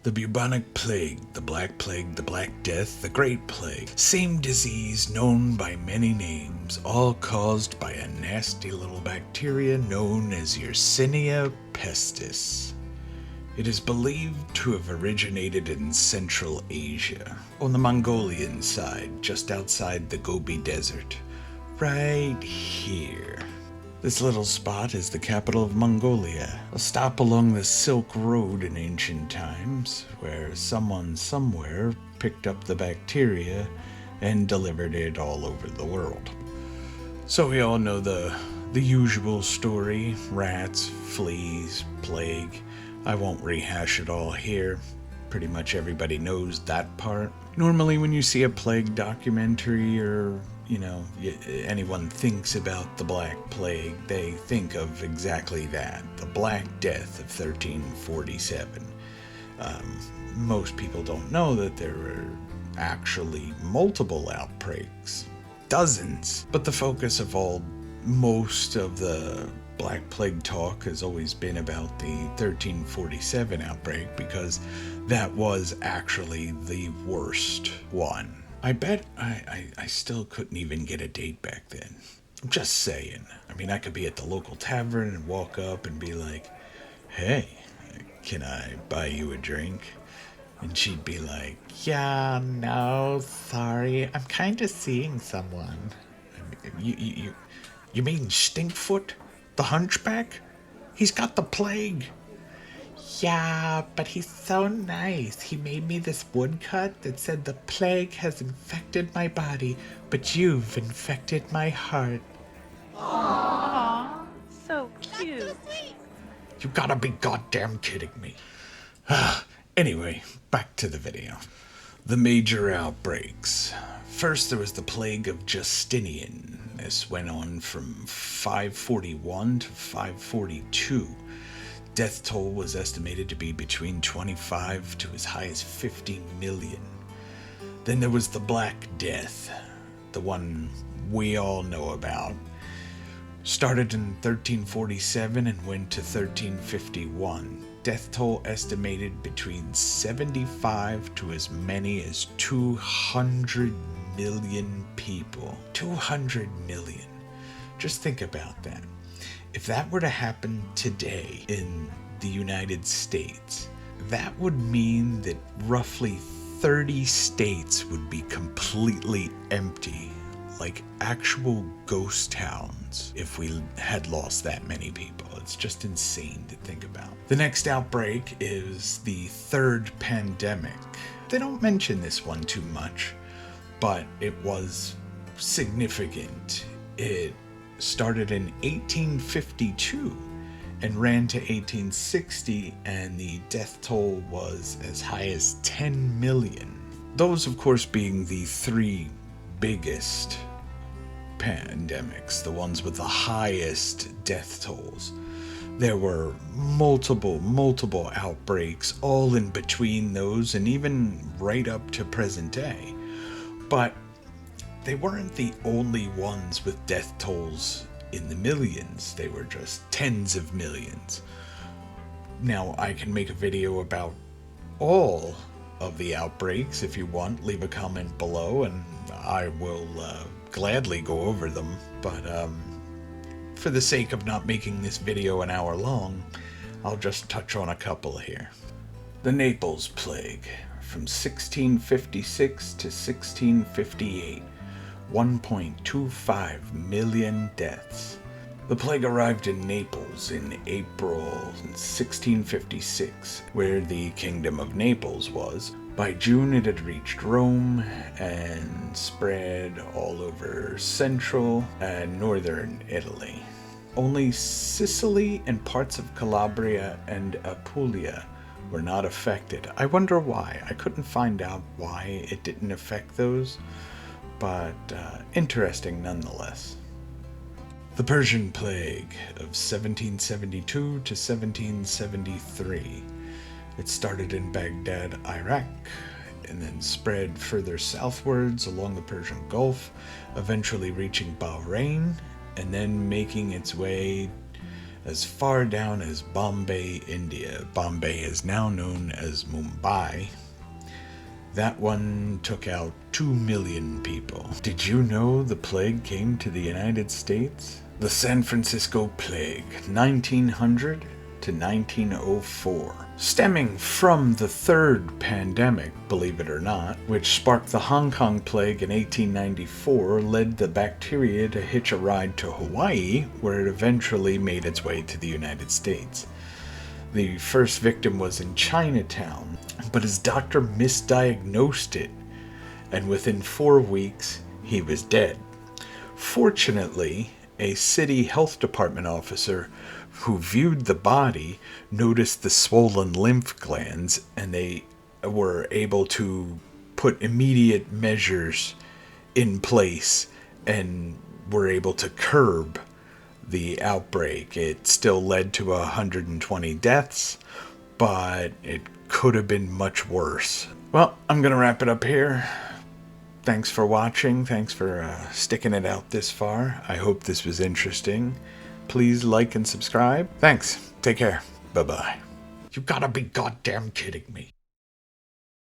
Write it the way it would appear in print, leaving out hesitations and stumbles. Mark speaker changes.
Speaker 1: The bubonic plague, the black plague, the black death, the great plague. Same disease known by many names, all caused by a nasty little bacteria known as Yersinia pestis. It is believed to have originated in Central Asia, on the Mongolian side, just outside the Gobi Desert. Right here. This little spot is the capital of Mongolia, a stop along the Silk Road in ancient times, where someone somewhere picked up the bacteria and delivered it all over the world. So we all know the usual story: rats, fleas, plague. I won't rehash it all here. Pretty much everybody knows that part. Normally when you see a plague documentary or anyone thinks about the Black Plague, they think of exactly that, the Black Death of 1347. Most people don't know that there were actually multiple outbreaks, dozens, but the focus of most of the Black Plague talk has always been about the 1347 outbreak because that was actually the worst one. I bet I still couldn't even get a date back then. I'm just saying. I mean, I could be at the local tavern and walk up and be like, "Hey, can I buy you a drink?" And she'd be like, "Yeah, no, sorry, I'm kind of seeing someone." You mean Stinkfoot? The hunchback? He's got the plague. Yeah, but he's so nice. He made me this woodcut that said the plague has infected my body, but you've infected my heart.
Speaker 2: Aww, so cute.
Speaker 1: You gotta be goddamn kidding me. Anyway, back to the video. The major outbreaks. First, there was the plague of Justinian. This went on from 541 to 542. Death toll was estimated to be between 25 to as high as 50 million. Then there was the Black Death, the one we all know about. Started in 1347 and went to 1351. Death toll estimated between 75 to as many as 200 million people. 200 million. Just think about that. If that were to happen today in the United States, that would mean that roughly 30 states would be completely empty, like actual ghost towns, if we had lost that many people. It's just insane to think about. The next outbreak is the third pandemic. They don't mention this one too much, but it was significant. It started in 1852 and ran to 1860, and the death toll was as high as 10 million. Those, of course, being the three biggest pandemics, the ones with the highest death tolls. There were multiple outbreaks all in between those, and even right up to present day. But they weren't the only ones with death tolls in the millions. They were just tens of millions. Now, I can make a video about all of the outbreaks if you want. Leave a comment below and I will gladly go over them. But for the sake of not making this video an hour long, I'll just touch on a couple here. The Naples Plague from 1656 to 1658. 1.25 million deaths. The plague arrived in Naples in April 1656, where the Kingdom of Naples was. By June it had reached Rome and spread all over central and northern Italy. Only Sicily and parts of Calabria and Apulia were not affected. I wonder why. I couldn't find out why it didn't affect those, but interesting nonetheless. The Persian Plague of 1772 to 1773. It started in Baghdad, Iraq, and then spread further southwards along the Persian Gulf, eventually reaching Bahrain, and then making its way as far down as Bombay, India. Bombay is now known as Mumbai. That one took out 2 million people. Did you know the plague came to the United States? The San Francisco Plague, 1900 to 1904. Stemming from the third pandemic, believe it or not, which sparked the Hong Kong Plague in 1894, led the bacteria to hitch a ride to Hawaii, where it eventually made its way to the United States. The first victim was in Chinatown, but his doctor misdiagnosed it, and within 4 weeks, he was dead. Fortunately, a city health department officer who viewed the body noticed the swollen lymph glands, and they were able to put immediate measures in place and were able to curb the outbreak. It still led to 120 deaths, but it could have been much worse. Well, I'm going to wrap it up here. Thanks for watching. Thanks for sticking it out this far. I hope this was interesting. Please like and subscribe. Thanks. Take care. Bye-bye. You gotta be goddamn kidding me.